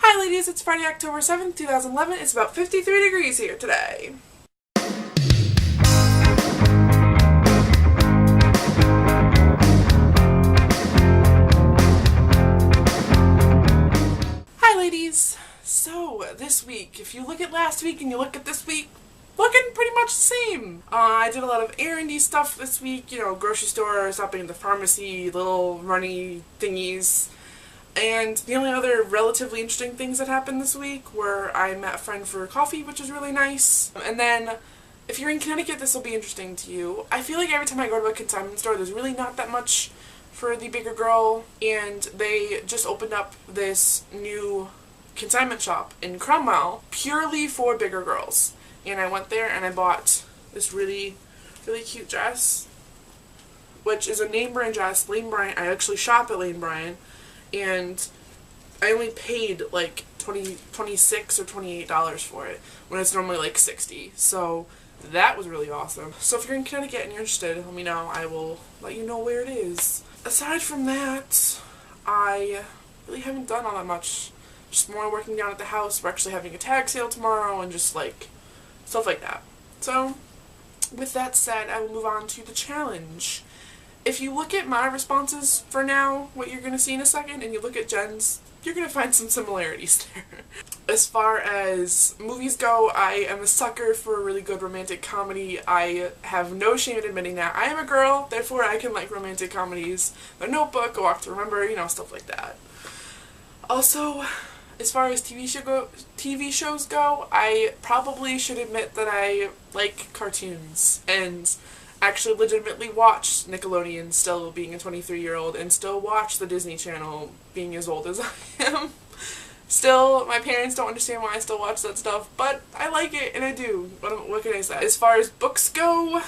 Hi ladies, it's Friday, October 7th, 2011. It's about 53 degrees here today. Hi ladies! So, this week, if you look at last week and you look at this week, looking pretty much the same. I did a lot of errandy stuff this week, grocery store, stopping at the pharmacy, little runny thingies. And the only other relatively interesting things that happened this week were I met a friend for coffee, which was really nice. And then, if you're in Connecticut, this will be interesting to you. I feel like every time I go to a consignment store, there's really not that much for the bigger girl. And they just opened up this new consignment shop in Cromwell, purely for bigger girls. And I went there and I bought this really, really cute dress, which is a name brand dress. Lane Bryant. I actually shop at Lane Bryant. And I only paid like $26 or $28 for it, when it's normally like $60. So that was really awesome. So if you're in Connecticut and you're interested, let me know. I will let you know where it is. Aside from that, I really haven't done all that much. Just more working down at the house. We're actually having a tag sale tomorrow and just like stuff like that. So with that said, I will move on to the challenge. If you look at my responses for now, what you're going to see in a second, and you look at Jen's, you're going to find some similarities there. As far as movies go, I am a sucker for a really good romantic comedy. I have no shame in admitting that. I am a girl, therefore I can like romantic comedies. The Notebook, A Walk to Remember, stuff like that. Also, as far as TV shows go, I probably should admit that I like cartoons, and actually legitimately watch Nickelodeon still being a 23-year-old and still watch the Disney Channel being as old as I am. Still, my parents don't understand why I still watch that stuff, but I like it and I do. What can I say? As far as books go,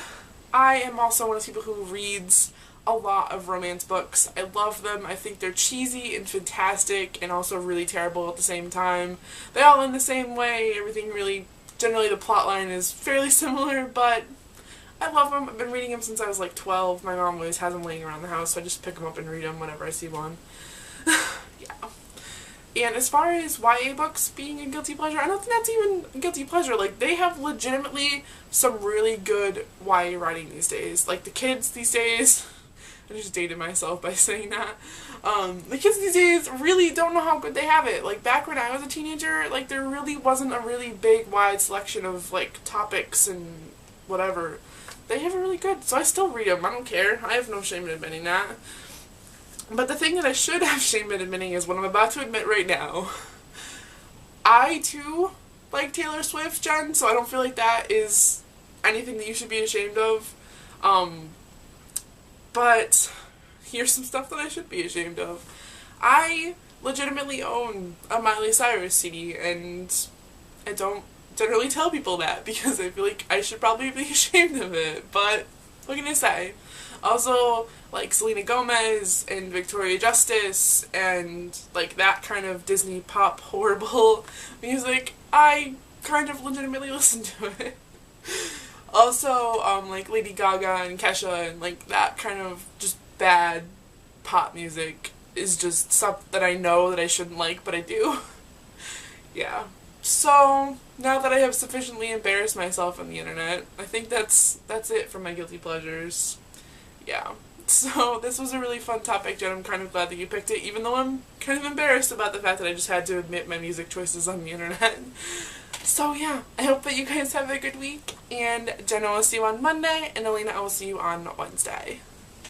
I am also one of those people who reads a lot of romance books. I love them. I think they're cheesy and fantastic and also really terrible at the same time. They all end the same way. Everything really, generally the plot line is fairly similar, but I love them. I've been reading them since I was like 12. My mom always has them laying around the house, so I just pick them up and read them whenever I see one. Yeah. And as far as YA books being a guilty pleasure, I don't think that's even a guilty pleasure. Like, they have legitimately some really good YA writing these days. Like, the kids these days, I just dated myself by saying that. The kids these days really don't know how good they have it. Like, back when I was a teenager, like, there really wasn't a really big, wide selection of, like, topics and whatever. They have it really good, so I still read them. I don't care. I have no shame in admitting that. But the thing that I should have shame in admitting is what I'm about to admit right now. I, too, like Taylor Swift, Jen, so I don't feel like that is anything that you should be ashamed of. But here's some stuff that I should be ashamed of. I legitimately own a Miley Cyrus CD, and I don't generally tell people that because I feel like I should probably be ashamed of it, but what can I say? Also, like Selena Gomez and Victoria Justice and like that kind of Disney pop horrible music, I kind of legitimately listen to it. Also, like Lady Gaga and Kesha and like that kind of just bad pop music is just stuff that I know that I shouldn't like, but I do. Yeah. So, now that I have sufficiently embarrassed myself on the internet, I think that's it for my guilty pleasures. Yeah. So, this was a really fun topic, Jen. I'm kind of glad that you picked it, even though I'm kind of embarrassed about the fact that I just had to admit my music choices on the internet. So, yeah. I hope that you guys have a good week, and Jen, I will see you on Monday, and Elena, I will see you on Wednesday.